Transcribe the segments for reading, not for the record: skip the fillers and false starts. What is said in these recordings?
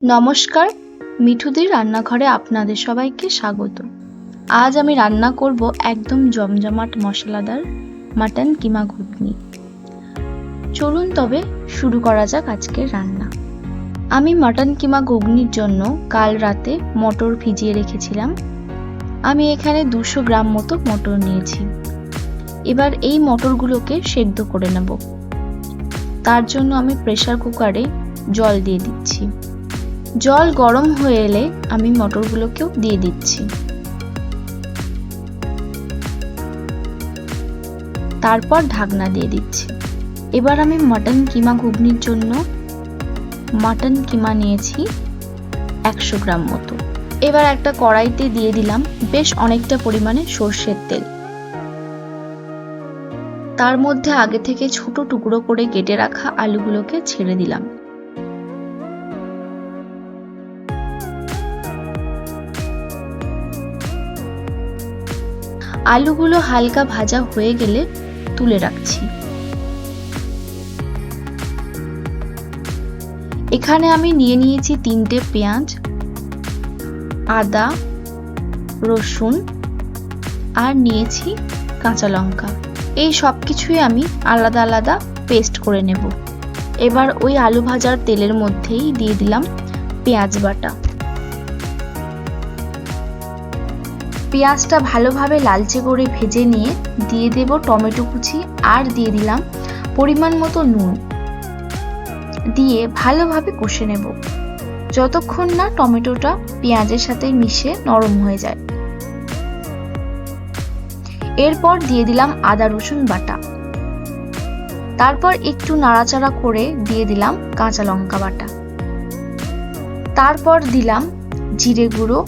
নমস্কার, মিঠুদির রান্নাঘরে আপনাদের সবাইকে স্বাগত। আজ আমি রান্না করব একদম জমজমাট মশলাদার মাটন কিমা ঘুগনি। চলুন তবে শুরু করা যাক আজকের রান্না। আমি মাটন কিমা ঘুগনির জন্য কাল রাতে মটর ভিজিয়ে রেখেছিলাম। আমি এখানে 200 গ্রাম মতো মটর নিয়েছি। এবার এই মটরগুলোকে সেদ্ধ করে নেব। তার জন্য আমি প্রেসার কুকারে জল দিয়ে দিচ্ছি। জল গরম হয়ে এলে আমি মটরগুলোকেও দিয়ে দিচ্ছি। তারপর ঢাকনা দিয়ে দিচ্ছি। এবার আমি মাটন কিমা ঘুগনির জন্য মাটন কিমা নিয়েছি 100 গ্রাম মতো। এবার একটা কড়াইতে দিয়ে দিলাম বেশ অনেকটা পরিমাণে সর্ষের তেল। তার মধ্যে আগে থেকে ছোট টুকরো করে কেটে রাখা আলুগুলোকে ছেড়ে দিলাম। আলুগুলো হালকা ভাজা হয়ে গেলে তুলে রাখছি। এখানে আমি নিয়ে নিয়েছি 3টে পেঁয়াজ, আদা, রসুন আর নিয়েছি কাঁচা লঙ্কা। এই সব কিছুই আমি আলাদা আলাদা পেস্ট করে নেব। এবার ওই আলু ভাজার তেলের মধ্যেই দিয়ে দিলাম পেঁয়াজ বাটা। পেঁয়াজটা ভালোভাবে লালচে করে ভেজে নিয়ে দিয়ে দেব টমেটো কুচি আর দিয়ে দিলাম পরিমাণ মতো নুন। দিয়ে ভালোভাবে কষে নেব যতক্ষণ না টমেটোটা পেঁয়াজের সাথে মিশে নরম হয়ে যায়। এরপর দিয়ে দিলাম আদা রসুন বাটা। তারপর একটু নাড়াচাড়া করে দিয়ে দিলাম কাঁচা লঙ্কা বাটা। তারপর দিলাম জিরে গুঁড়ো,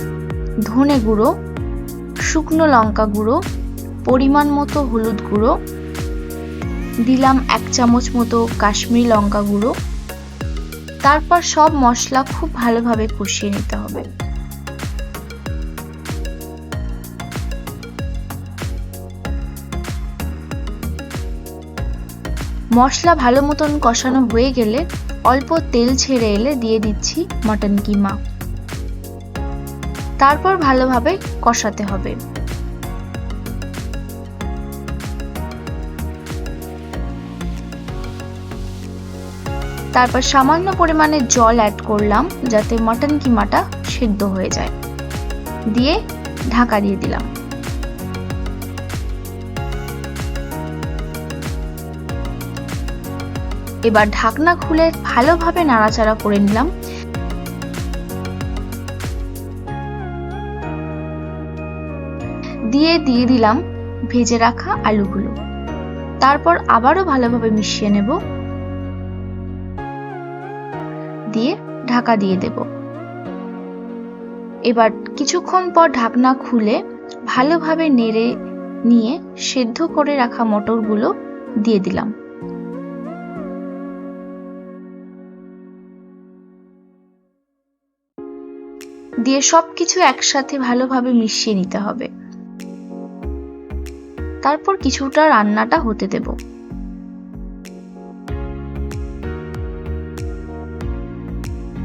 ধনে গুঁড়ো, শুকনো লঙ্কা গুঁড়ো, পরিমাণ মতো হলুদ গুঁড়ো, দিলাম 1 চামচ মতো কাশ্মীরি লঙ্কা গুঁড়ো। তারপর সব মশলা খুব ভালোভাবে কষিয়ে নিতে হবে। মশলা ভালো মতন কষানো হয়ে গেলে অল্প তেল ছেড়ে এলে দিয়ে দিচ্ছি মাটন কিমা। তারপর ভালোভাবে কষাতে হবে। তারপর সামান্য পরিমাণে জল অ্যাড করলাম যাতে মাটন কিমাটা সেদ্ধ হয়ে যায়। দিয়ে ঢাকা দিয়ে দিলাম। এবার ঢাকনা খুলে ভালোভাবে নাড়াচাড়া করে নিলাম। দিয়ে দিলাম ভেজে রাখা আলুগুলো। তারপর আবারও ভালোভাবে মিশিয়ে নেব। দিয়ে ঢাকা দিয়ে দেব। এবার কিছুক্ষণ পর ঢাকনা খুলে ভালোভাবে নেড়ে নিয়ে সেদ্ধ করে রাখা মটরগুলো দিয়ে দিলাম। দিয়ে সবকিছু একসাথে ভালোভাবে মিশিয়ে নিতে হবে। তারপর কিছুটা রান্নাটা হতে দেব।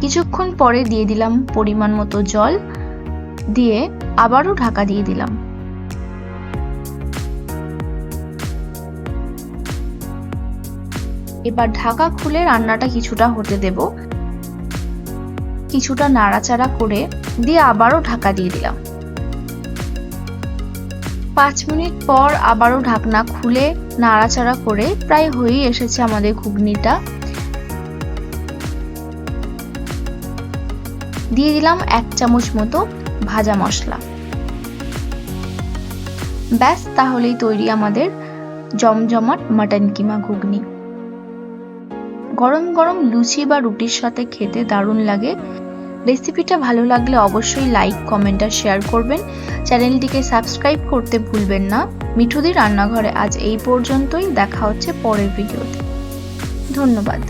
কিছুক্ষণ পরে দিয়ে দিলাম পরিমাণ মতো জল, দিয়ে আবারও ঢাকা দিয়ে দিলাম। এবার ঢাকা খুলে রান্নাটা কিছুটা হতে দেব। কিছুটা নাড়াচাড়া করে দিয়ে আবারও ঢাকা দিয়ে দিলাম। 5 মিনিট পর আবারও ঢাকনা খুলে নাড়াচাড়া করে প্রায় হয়েই এসেছে আমাদের ঘুগনিটা। দিয়ে দিলাম 1 চামচ মতো ভাজা মশলা। ব্যাস, তাহলেই তৈরি আমাদের জমজমাট মাটন কিমা ঘুগনি। গরম গরম লুচি বা রুটির সাথে খেতে দারুণ লাগে। রেসিপিটা ভালো লাগলে অবশ্যই লাইক, কমেন্ট আর শেয়ার করবেন। চ্যানেলটিকে সাবস্ক্রাইব করতে ভুলবেন না। মিঠুদির রান্নাঘরে আজ এই পর্যন্তই। দেখা হচ্ছে পরের ভিডিওতে। ধন্যবাদ।